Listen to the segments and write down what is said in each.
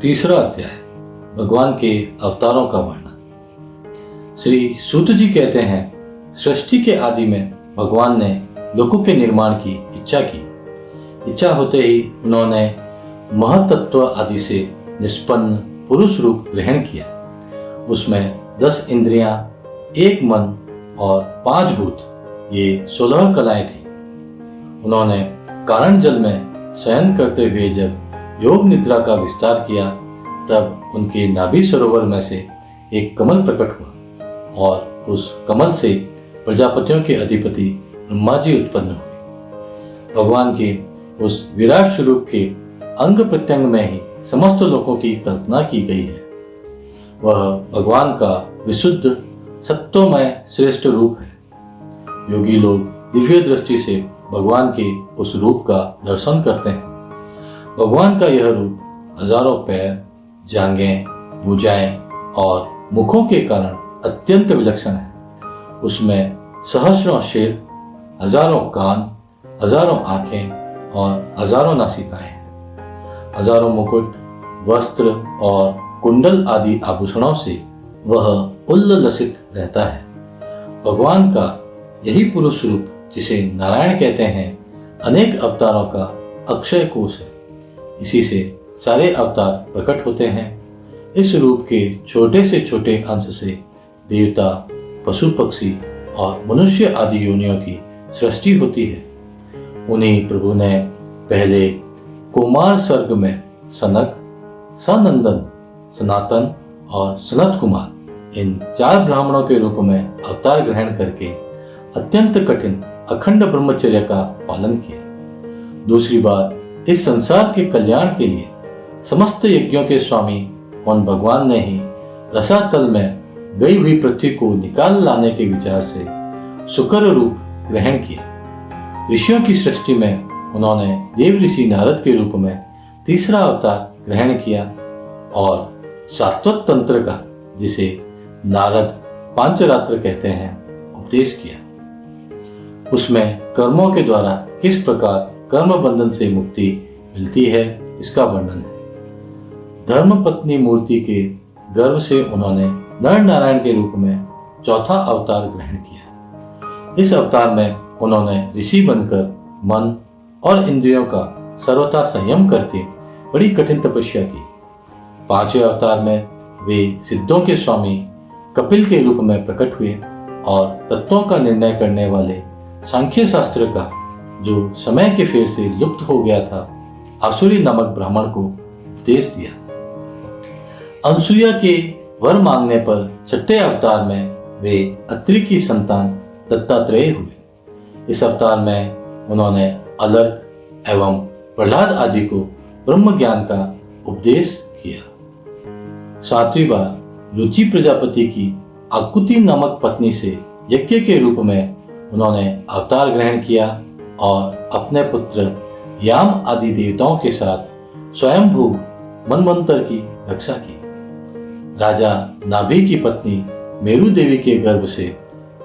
तीसरा अध्याय, भगवान के अवतारों का वर्णन। श्री सूत जी कहते हैं, सृष्टि के आदि में भगवान ने लोकों के निर्माण की इच्छा की। इच्छा होते ही उन्होंने महतत्व आदि से निष्पन्न पुरुष रूप ग्रहण किया। उसमें 10 इंद्रियां, 1 मन और 5 भूत, ये 16 कलाएं थी। उन्होंने कारण जल में शयन करते हुए जब योग निद्रा का विस्तार किया, तब उनके नाभि सरोवर में से एक कमल प्रकट हुआ और उस कमल से प्रजापतियों के अधिपति ब्रह्मा जी उत्पन्न हुए। भगवान के उस विराट स्वरूप के अंग प्रत्यंग में ही समस्त लोकों की कल्पना की गई है। वह भगवान का विशुद्ध सत्वमय श्रेष्ठ रूप है। योगी लोग दिव्य दृष्टि से भगवान के उस रूप का दर्शन करते हैं। भगवान का यह रूप हजारों पैर, जांघें, भुजाएं और मुखों के कारण अत्यंत विलक्षण है। उसमें सहस्रों सिर, हजारों कान, हजारों आंखें और हजारों नासिकाएं हैं। हजारों मुकुट, वस्त्र और कुंडल आदि आभूषणों से वह उल्लसित रहता है। भगवान का यही पुरुष रूप, जिसे नारायण कहते हैं, अनेक अवतारों का अक्षय कोश है। इसी से सारे अवतार प्रकट होते हैं। इस रूप के छोटे से छोटे अंश से देवता, पशु पक्षी और मनुष्य आदि योनियों की सृष्टि होती है। उन्हीं प्रभु ने पहले कुमार सर्ग में सनक, सनंदन, सनातन और सनत कुमार, इन 4 ब्राह्मणों के रूप में अवतार ग्रहण करके अत्यंत कठिन अखंड ब्रह्मचर्य का पालन किया। दूसरी बार इस संसार के कल्याण के लिए समस्त यज्ञों के स्वामी उन भगवान ने ही रसातल में गई हुई पृथ्वी को निकाल लाने के विचार से शुकर रूप ग्रहण किया। ऋषियों की सृष्टि में उन्होंने देव ऋषि नारद के रूप में तीसरा अवतार ग्रहण किया और सात्वत तंत्र का, जिसे नारद पांचरात्र कहते हैं, उपदेश किया। उसमें कर्मों के द्वारा किस प्रकार कर्म बंधन से मुक्ति मिलती है, इसका वर्णन है। धर्म पत्नी मूर्ति के गर्भ से उन्होंने नर नारायण के रूप में चौथा अवतार ग्रहण किया। इस अवतार में उन्होंने ऋषि बनकर मन और इंद्रियों का सर्वथा संयम करके बड़ी कठिन तपस्या की। 5वें अवतार में वे सिद्धों के स्वामी कपिल के रूप में प्रकट हुए और तत्वों का निर्णय करने वाले सांख्य शास्त्र का, जो समय के फेर से लुप्त हो गया था, आसुरी नामक ब्राह्मण को उपदेश दिया। अनसुईया के वर मांगने पर 6ठे अवतार में वे अत्रि की संतान दत्तात्रेय हुए। इस अवतार में उन्होंने अलर्क एवं प्रहलाद आदि को ब्रह्म ज्ञान का उपदेश किया। 7वीं बार रुचि प्रजापति की आकुति नामक पत्नी से यज्ञ के रूप में उन्होंने अवतार ग्रहण किया और अपने पुत्र याम आदि देवताओं के साथ स्वयंभू मनवंतर की रक्षा की। राजा नाभि की पत्नी मेरु देवी के गर्भ से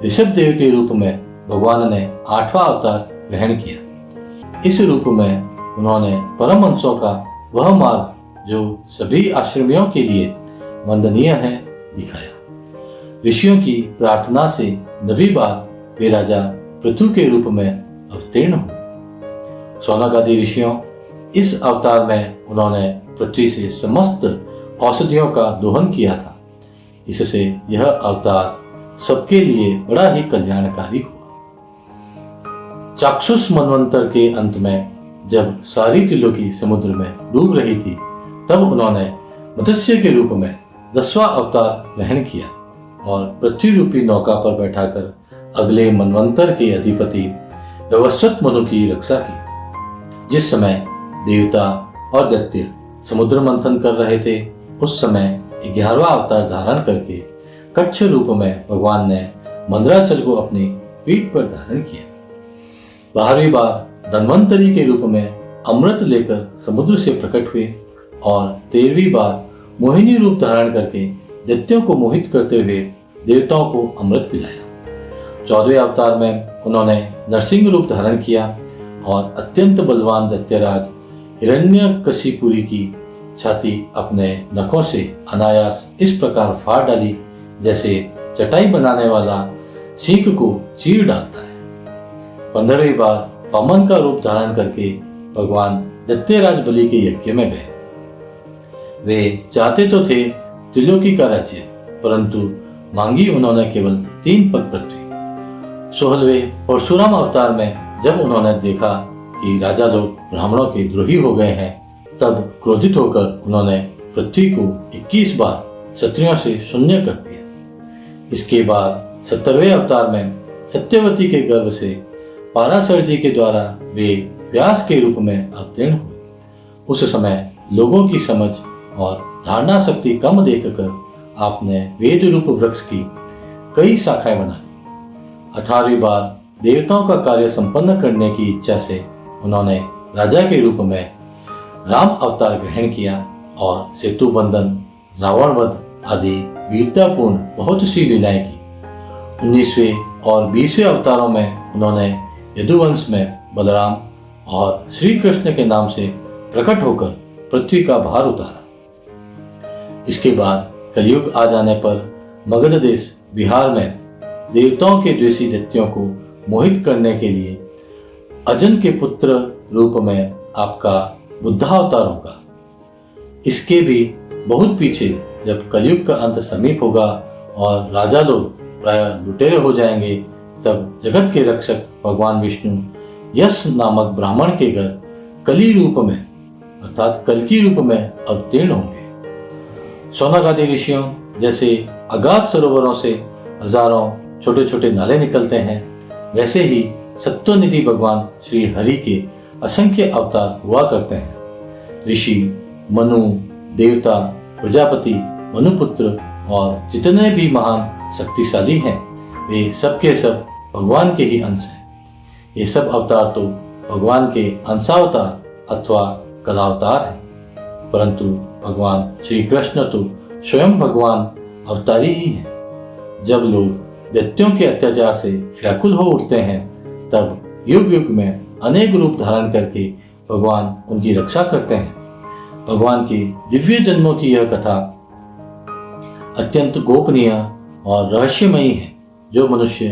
ऋषभ देव के रूप में भगवान ने 8वां अवतार ग्रहण किया। इस रूप में उन्होंने परमहंसों का वह मार्ग, जो सभी आश्रमियों के लिए वंदनीय है, दिखाया। ऋषियों की प्रार्थना से 9वीं बार वे राजा पृथु के रूप में अवतीर्ण हुए। शौनक आदि ऋषियों, इस अवतार में उन्होंने पृथ्वी से समस्त औषधियों का दोहन किया था। इससे यह अवतार सबके लिए बड़ा ही कल्याणकारी हुआ। चाक्षुष मनवंतर के अंत में जब सारी त्रिलोकी समुद्र में डूब रही थी, तब उन्होंने मत्स्य के रूप में 10वां अवतार ग्रहण किया और पृथ्वी रूपी नौका पर बैठाकर अगले मनवंतर के अधिपति व्यवस्वत मनु की रक्षा की। जिस समय देवता और दैत्य समुद्र मंथन कर रहे थे, उस समय 11वां अवतार धारण करके कच्छ रूप में भगवान ने मंदराचल को अपनी पीठ पर धारण किया। 12वीं बार धन्वंतरी के रूप में अमृत लेकर समुद्र से प्रकट हुए और 13वीं बार मोहिनी रूप धारण करके दैत्यों को मोहित करते हुए देवताओं को अमृत पिलाया। 14वें अवतार में उन्होंने नरसिंह रूप धारण किया और अत्यंत बलवान दैत्यराज हिरण्यकशिपुरी की छाती अपने नखों से अनायास इस प्रकार फाड़ डाली जैसे चटाई बनाने वाला सीख को चीर डालता है। 15वीं बार वामन का रूप धारण करके भगवान दैत्यराज बलि के यज्ञ में गए। वे चाहते तो थे त्रिलोकी का राज्य, परंतु मांगी उन्होंने केवल 3 पग पृथ्वी। 16वें परशुराम अवतार में जब उन्होंने देखा कि राजा लोग ब्राह्मणों के द्रोही हो गए हैं, तब क्रोधित होकर उन्होंने पृथ्वी को 21 बार क्षत्रियों से शून्य कर दिया। इसके बाद 17वें अवतार में सत्यवती के गर्भ से पाराशर जी के द्वारा वे व्यास के रूप में अवतीर्ण हुए। उस समय लोगों की समझ और धारणा शक्ति कम देखकर आपने वेद रूप वृक्ष की कई शाखाएं बना दी। 18वीं बार देवताओं का कार्य संपन्न करने की इच्छा से उन्होंने राजा के रूप में राम अवतार ग्रहण किया और सेतु बंधन, रावण वध आदि वीरतापूर्ण बहुत सी लीलाएं की। 19वें और 20वें अवतारों में उन्होंने यदुवंश में बलराम और श्री कृष्ण के नाम से प्रकट होकर पृथ्वी का भार उतारा। इसके बाद कलयुग आ जाने पर मगध देश बिहार में देवताओं के द्वेषी दैत्यों को मोहित करने के लिए अजन के पुत्र रूप में आपका बुद्धावतार होगा। इसके भी बहुत पीछे जब कलयुग का अंत समीप होगा और राजा लोग प्राय लुटेरे हो जाएंगे, तब जगत के रक्षक भगवान विष्णु यश नामक ब्राह्मण के घर कली रूप में अर्थात कल्कि रूप में अवतीर्ण होंगे। शौनक आदि ऋषियों जैसे अगाध सरोवरों से हजारों छोटे छोटे नाले निकलते हैं, वैसे ही सत्वनिधि भगवान श्री हरि के असंख्य अवतार हुआ करते हैं। ऋषि, मनु, देवता, प्रजापति, मनुपुत्र और जितने भी महान शक्तिशाली हैं, वे सबके सब भगवान के ही अंश हैं। ये सब अवतार तो भगवान के अंशावतार अथवा कलावतार हैं, परंतु भगवान श्री कृष्ण तो स्वयं भगवान अवतारी ही हैं। जब लोग दैत्यों के अत्याचार से व्याकुल हो उठते हैं, तब युग युग में अनेक रूप धारण करके भगवान उनकी रक्षा करते हैं। भगवान के दिव्य जन्मों की यह कथा अत्यंत गोपनीय और रहस्यमयी है। जो मनुष्य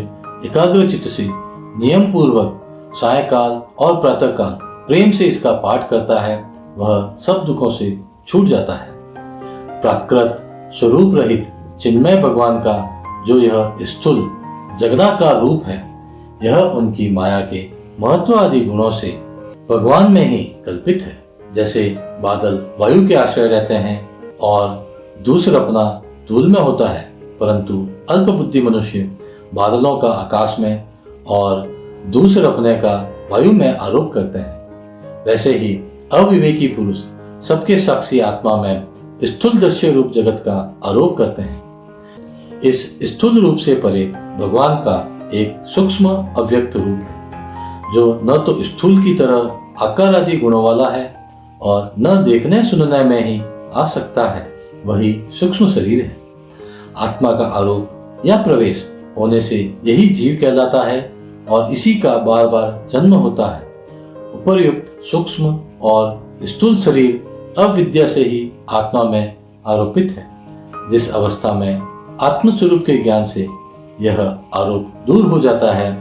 एकाग्रचित्त से नियम पूर्वक सायकाल और प्रातःकाल प्रेम से इसका पाठ करता है, वह सब दुखों से छूट जाता है। प्राकृत स्वरूप रहित चिन्मय भगवान का जो यह स्थूल जगदाकार रूप है, यह उनकी माया के महत्व आदि गुणों से भगवान में ही कल्पित है। जैसे बादल वायु के आश्रय रहते हैं और दूसरा अपना तूल में होता है, परंतु अल्प बुद्धि मनुष्य बादलों का आकाश में और दूसरा अपने का वायु में आरोप करते हैं, वैसे ही अविवेकी पुरुष सबके साक्षी आत्मा में स्थूल दृश्य रूप जगत का आरोप करते हैं। इस स्थूल रूप से परे भगवान का एक सूक्ष्म अव्यक्त रूप है, जो न तो स्थूल की तरह आकार आदि गुणों वाला है और न देखने सुनने में ही आ सकता है, वही सूक्ष्म शरीर है। आत्मा का आरोप या प्रवेश होने से यही जीव कहलाता है और इसी का बार बार जन्म होता है। उपर्युक्त सूक्ष्म और स्थूल शरीर अविद्या से ही आत्मा में आरोपित है। जिस अवस्था में आत्मस्वरूप के ज्ञान से यह आरोप दूर हो जाता है,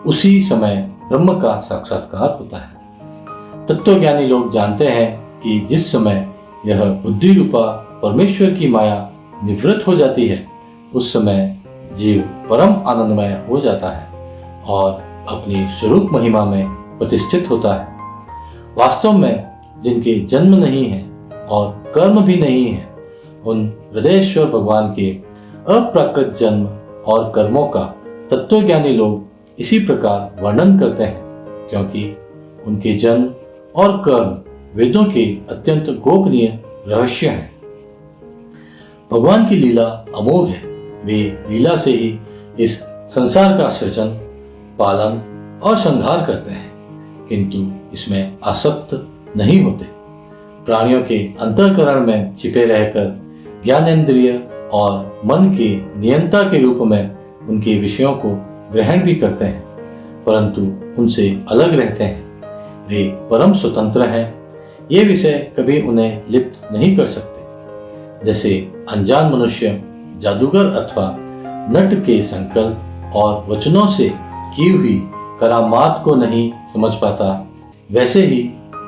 उसी समय ब्रह्म का साक्षात्कार होता है। तत्वज्ञानी लोग जानते हैं कि जिस समय यह बुद्धि रूपा परमेश्वर की माया निवृत्त हो जाती है, उस समय जीव परम आनंदमय हो जाता है और अपनी स्वरूप महिमा में प्रतिष्ठित होता है। वास्तव में जिनके जन्म नहीं है और कर्म भी नहीं है, उन हृदयेश्वर भगवान के अप्राकृत जन्म और कर्मों का तत्वज्ञानी लोग इसी प्रकार वर्णन करते हैं, क्योंकि उनके जन्म और कर्म वेदों के अत्यंत गोपनीय रहस्य हैं। भगवान की लीला अमोघ है। वे लीला से ही इस संसार का सृजन, पालन और संहार करते हैं, किंतु इसमें आसक्त नहीं होते। प्राणियों के अंतःकरण में छिपे रहकर ज्ञानेंद्रिय और मन के नियंता के रूप में उनके विषयों को ग्रहण भी करते हैं, परंतु उनसे अलग रहते हैं। वे परम स्वतंत्र हैं। ये विषय कभी उन्हें लिप्त नहीं कर सकते। जैसे अनजान मनुष्य जादूगर अथवा नट के संकल्प और वचनों से की हुई करामात को नहीं समझ पाता, वैसे ही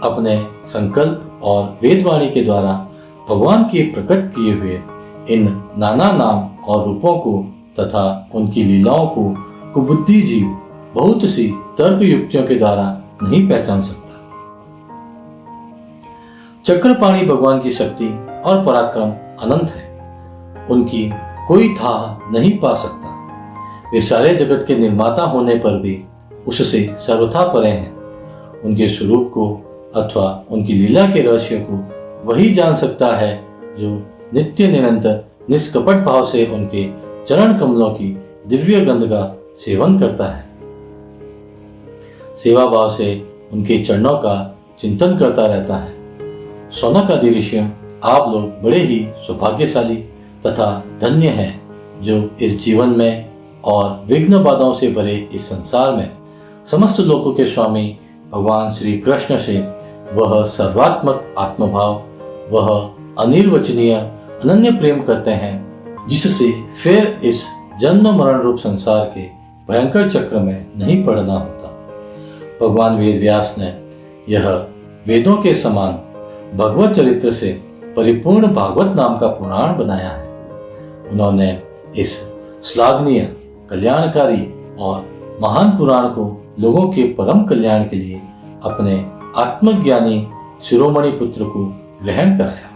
अपने संकल्प और वेदवाणी के द्वारा भगवान के प्रकट किए हुए इन नाना नाम और रूपों को तथा उनकी लीलाओं को कुबुद्धि जीव बहुत सी तर्क युक्तियों के द्वारा नहीं पहचान सकता। चक्रपाणी भगवान की शक्ति और पराक्रम अनंत है, उनकी कोई था नहीं पा सकता। वे सारे जगत के निर्माता होने पर भी उससे सर्वथा परे हैं। उनके स्वरूप को अथवा उनकी लीला के रहस्य को वही जान सकता है जो नित्य निरंतर निष्कपट भाव से उनके चरण कमलों की दिव्य गंध का सेवन करता है, सेवा भाव से उनके चरणों का चिंतन करता रहता है। शौनक आदि ऋषियों, आप लोग बड़े ही सौभाग्यशाली तथा धन्य हैं जो इस जीवन में और विघ्न बाधाओं से भरे इस संसार में समस्त लोकों के स्वामी भगवान श्री कृष्ण से वह सर्वात्मक आत्मभाव, वह अनिर्वचनीय अनन्य प्रेम करते हैं जिससे फिर इस जन्म मरण रूप संसार के भयंकर चक्र में नहीं पड़ना होता। भगवान वेद व्यास ने यह वेदों के समान भगवत चरित्र से परिपूर्ण भागवत नाम का पुराण बनाया है। उन्होंने इस श्लाघनीय, कल्याणकारी और महान पुराण को लोगों के परम कल्याण के लिए अपने आत्मज्ञानी शिरोमणि पुत्र को ग्रहण कराया।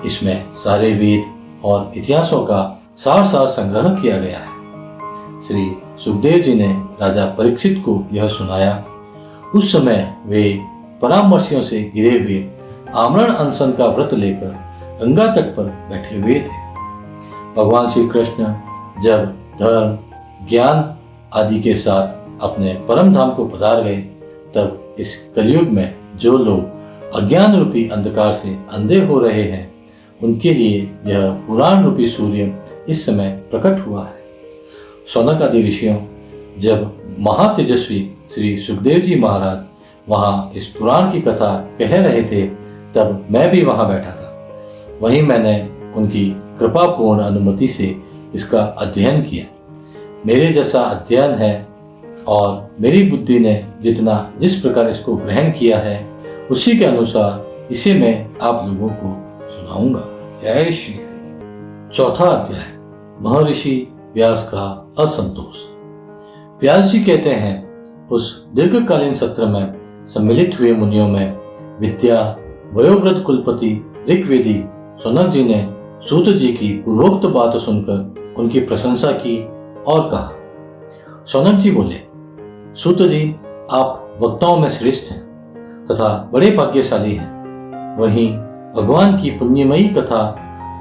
इसमें सारे वेद और इतिहासों का सार संग्रह किया गया है। श्री सुखदेव जी ने राजा परीक्षित को यह सुनाया। उस समय वे परामर्शियों से घिरे हुए आमरण अनशन का व्रत लेकर गंगा तट पर बैठे हुए थे। भगवान श्री कृष्ण जब धर्म, ज्ञान आदि के साथ अपने परम धाम को पधार गए, तब इस कलयुग में जो लोग अज्ञान रूपी अंधकार से अंधे हो रहे हैं, उनके लिए यह पुराण रूपी सूर्य इस समय प्रकट हुआ है। शौनक आदि ऋषियों, जब महातेजस्वी श्री सुखदेव जी महाराज वहां इस पुराण की कथा कह रहे थे, तब मैं भी वहां बैठा था। वहीं मैंने उनकी कृपापूर्ण अनुमति से इसका अध्ययन किया। मेरे जैसा अध्ययन है और मेरी बुद्धि ने जिस प्रकार इसको ग्रहण किया है, उसी के अनुसार इसे मैं आप लोगों को सुनाऊंगा। जय श्री हरि। चौथा अध्याय, महर्षि व्यास का असंतोष। व्यास जी कहते हैं, उस दीर्घकालीन सत्र में सम्मिलित हुए मुनियों में विद्या वयोवृद्ध कुलपति ऋग्वेदी शौनक जी ने सूत जी की पूर्वोक्त बात सुनकर उनकी प्रशंसा की और कहा। शौनक जी बोले, सूत जी, आप वक्ताओं में श्रेष्ठ हैं तथा बड़े भाग्यशाली हैं। वहीं भगवान की पुण्यमयी कथा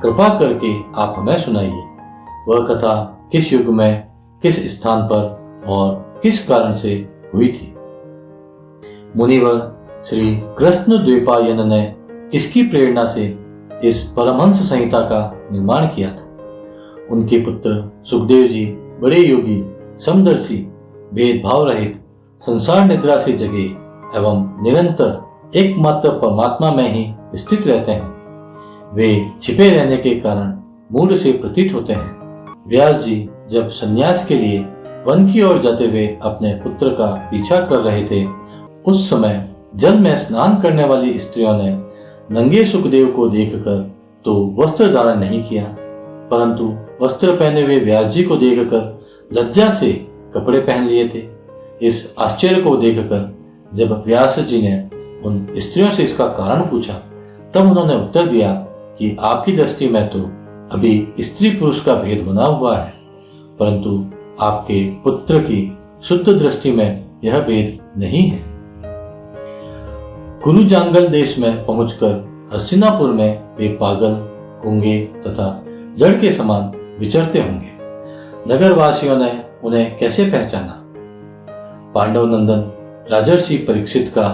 कृपा करके आप हमें सुनाइए। वह कथा किस युग में, किस स्थान पर और किस कारण से हुई थी? मुनिवर श्री कृष्ण द्वैपायन ने किसकी प्रेरणा से इस परमहंस संहिता का निर्माण किया था? उनके पुत्र सुखदेव जी बड़े योगी, समदर्शी, भेदभाव रहित, संसार निद्रा से जगे एवं निरंतर एकमात्र परमात्मा में ही स्थित रहते हैं। वे छिपे रहने के कारण मूढ़ से प्रतीत होते हैं। व्यास जी जब संन्यास के लिए वन की ओर जाते हुए अपने पुत्र का पीछा कर रहे थे, उस समय जल में स्नान करने वाली स्त्रियों ने नंगे सुखदेव को देखकर तो वस्त्र धारण नहीं किया, परंतु वस्त्र पहने हुए व्यास जी को देखकर लज्जा से कपड़े पहन लिए थे। इस आश्चर्य को देखकर जब व्यास जी ने उन स्त्रियों से इसका कारण पूछा, तब उन्होंने उत्तर दिया कि आपकी दृष्टि में तो अभी स्त्री पुरुष का भेद बना हुआ है, परंतु आपके पुत्र की शुद्ध दृष्टि में यह भेद नहीं है। कुरु जांगल देश में पहुंचकर हस्तिनापुर में वे पागल, गूंगे तथा जड़ के समान विचरते होंगे। नगरवासियों ने उन्हें कैसे पहचाना? पांडव नंदन राजर्षि परीक्षित का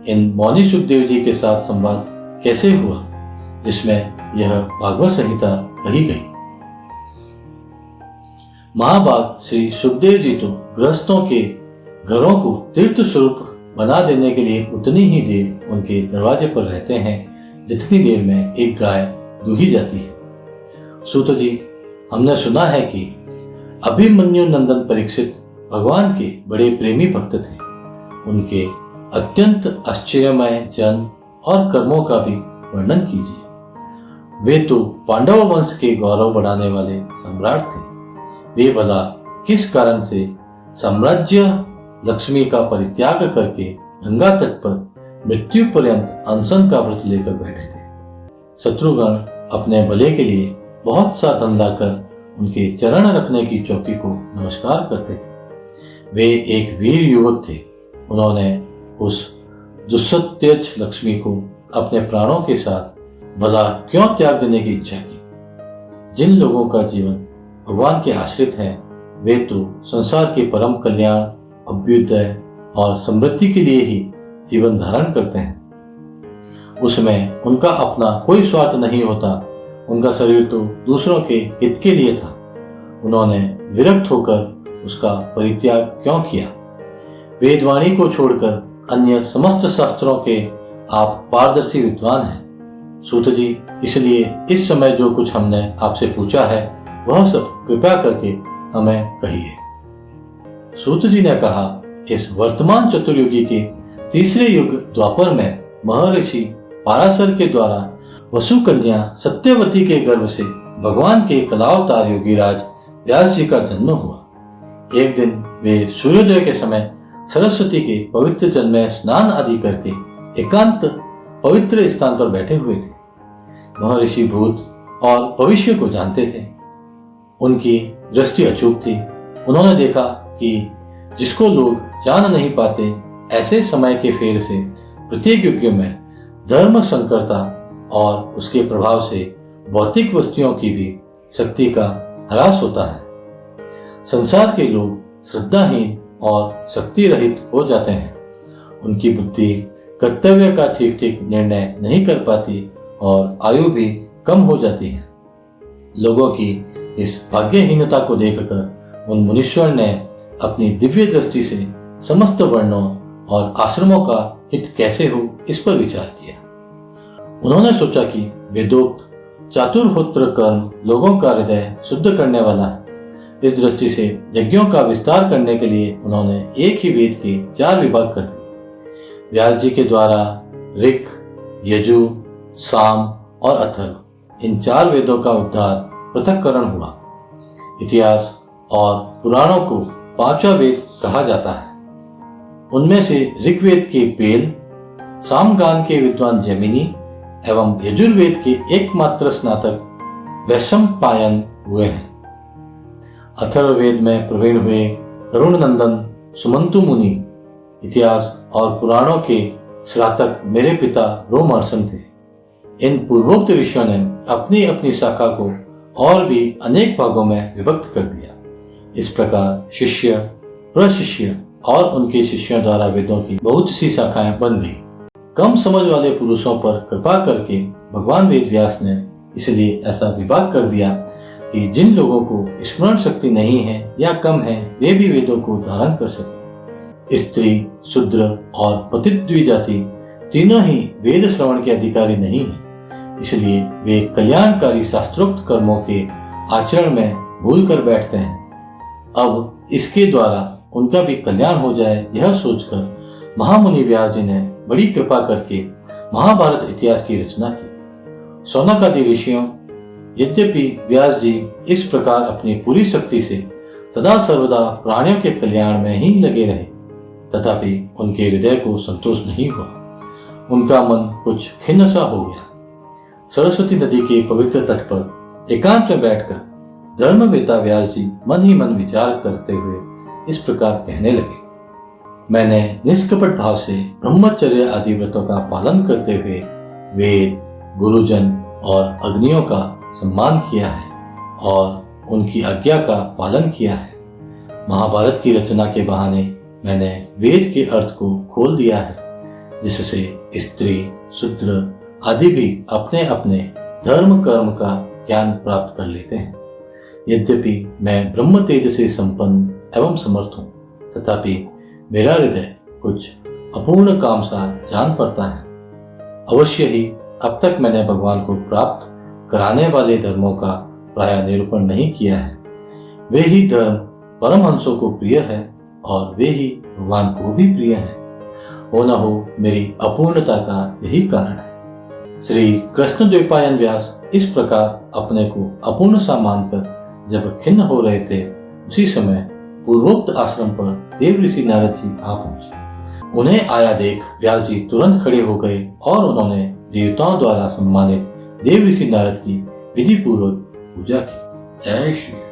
इन मौनी सुखदेव जी के साथ संवाद कैसे हुआ, जिसमें यह भागवत संहिता कही गई? महाभाग श्री सुखदेव जी तो गृहस्थों के घरों को तीर्थ स्वरूप बना देने के लिए उतनी ही देर उनके दरवाजे पर रहते हैं जितनी देर में एक गाय दूही जाती है। सूत जी, हमने सुना है कि अभिमन्यु नंदन परीक्षित भगवान के बड़े प्रेमी भक्त थे। उनके अत्यंत आश्चर्यमय जन्म और कर्मों का भी वर्णन कीजिए। वे तो पांडव वंश के गौरव बढ़ाने वाले सम्राट थे। वे भला किस कारण से साम्राज्य लक्ष्मी का परित्याग करके गंगा तट पर मृत्यु पर्यंत अनशन का व्रत लेकर बैठे थे। शत्रुगण अपने भले के लिए बहुत सा धन लाकर उनके चरण रखने की चौकी को नमस्कार करते थे। वे एक वीर युवक थे। उन्होंने उस दुस्सत्यज लक्ष्मी को अपने प्राणों के साथ भला क्यों त्याग देने की इच्छा की। जिन लोगों का जीवन भगवान के आश्रित है, वे तो संसार के परम कल्याण, अभ्युदय और समृद्धि के लिए ही जीवन धारण करते हैं। उसमें उनका अपना कोई स्वार्थ नहीं होता। उनका शरीर तो दूसरों के हित के लिए था। उन्होंने विरक्त होकर उसका परित्याग क्यों किया। वेदवाणी को छोड़कर अन्य समस्त शास्त्रों के आप पारदर्शी विद्वान हैं। सूत जी, इसलिए इस समय जो कुछ हमने आपसे पूछा है वह सब कृपया करके हमें कहिए। सूत जी ने कहा, इस वर्तमान चतुर्युगी के तीसरे युग द्वापर में महर्षि पाराशर के द्वारा वसु कन्या सत्यवती के गर्भ से भगवान के कलावतार योगीराज व्यास जी का जन्म हुआ। एक दिन वे सूर्योदय के समय सरस्वती के पवित्र जल में स्नान आदि करके एकांत पवित्र स्थान पर बैठे हुए थे। महर्षि भूत और भविष्य को जानते थे। उनकी दृष्टि अचूक थी। उन्होंने देखा कि जिसको लोग जान नहीं पाते, ऐसे समय के फेर से प्रत्येक युग में धर्म संकरता और उसके प्रभाव से भौतिक वस्तुओं की भी शक्ति का ह्रास होता है। संसार के लोग श्रद्धाहीन और शक्ति रहित हो जाते हैं। उनकी बुद्धि कर्तव्य का ठीक ठीक निर्णय नहीं कर पाती और आयु भी कम हो जाती है। लोगों की इस भाग्यहीनता को देखकर उन मुनीश्वर ने अपनी दिव्य दृष्टि से समस्त वर्णों और आश्रमों का हित कैसे हो, इस पर विचार किया। उन्होंने सोचा कि वेदोक्त चातुर्होत्र कर्म लोगों का हृदय शुद्ध करने वाला है। इस दृष्टि से यज्ञों का विस्तार करने के लिए उन्होंने एक ही वेद के 4 विभाग कर दिए। व्यास जी के द्वारा ऋक, यजु, साम और अथर्व, इन 4 वेदों का उद्धार पृथक्करण हुआ। इतिहास और पुराणों को 5वां वेद कहा जाता है। उनमें से ऋग्वेद के बेल, सामगान के विद्वान जैमिनी एवं यजुर्वेद के एकमात्र स्नातक वैशंपायन हुए हैं। अथर्ववेद में प्रवीण हुए तरुण नंदन सुमंतु मुनि, इतिहास और पुराणों के श्रातक मेरे पिता रोमहर्षण थे। इन पूर्वोक्त ऋषियों ने अपनी अपनी शाखा को और भी अनेक भागों में विभक्त कर दिया। इस प्रकार शिष्य, प्रशिष्य और उनके शिष्यों द्वारा वेदों की बहुत सी शाखाएं बन गई। कम समझ वाले पुरुषों पर कृपा करके भगवान वेद व्यास ने इसलिए ऐसा विभाग कर दिया कि जिन लोगों को स्मरण शक्ति नहीं है या कम है, वे भी वेदों को धारण कर सके। स्त्री, शूद्र और पतित द्विजाति तीनों ही वेद श्रवण के अधिकारी नहीं हैं। इसलिए वे कल्याणकारी शास्त्रोक्त कर्मों के आचरण में भूल कर बैठते हैं। अब इसके द्वारा उनका भी कल्याण हो जाए, यह सोचकर महामुनि व्यास जी ने बड़ी कृपा करके महाभारत इतिहास की रचना की। शौनक आदि ऋषियों, यद्यपि व्यास जी इस प्रकार अपनी पूरी शक्ति से सदा सर्वदा प्राणियों के कल्याण में ही लगे रहे, तथापि उनके हृदय को संतोष नहीं हुआ। उनका मन कुछ खिन्न सा हो गया। सरस्वती नदी के पवित्र तट पर एकांत में बैठकर धर्मवेता व्यास जी मन ही मन विचार करते हुए इस प्रकार कहने लगे। मैंने निष्कपट भाव से ब्रह्मचर्य आदि व्रतों का पालन करते हुए वेद, गुरुजन और अग्नियों का सम्मान किया है और उनकी आज्ञा का पालन किया है। महाभारत की रचना के बहाने मैंने वेद के अर्थ को खोल दिया है, जिससे स्त्री, शूद्र आदि भी अपने अपने धर्म कर्म का ज्ञान प्राप्त कर लेते हैं। यद्यपि मैं ब्रह्म तेज से संपन्न एवं समर्थ हूँ, तथापि मेरा हृदय कुछ अपूर्ण काम सा जान पड़ता है। अवश्य ही अब तक मैंने भगवान को प्राप्त कराने वाले धर्मों का प्राय निरूपण नहीं किया है। वे ही धर्म परमहंसों को प्रिय है और वे ही भगवान को भी प्रिय है। हो न हो मेरी अपूर्णता का यही कारण है। श्री कृष्ण द्वैपायन व्यास इस प्रकार अपने को अपूर्ण सा मानकर जब खिन्न हो रहे थे, उसी समय पूर्वोक्त आश्रम पर देव ऋषि नारद जी आ पहुंचे। उन्हें आया देख व्यास जी तुरंत खड़े हो गए और उन्होंने देवताओं द्वारा सम्मानित देव ऋषि नारद की विधि पूर्वक पूजा की। जय श्री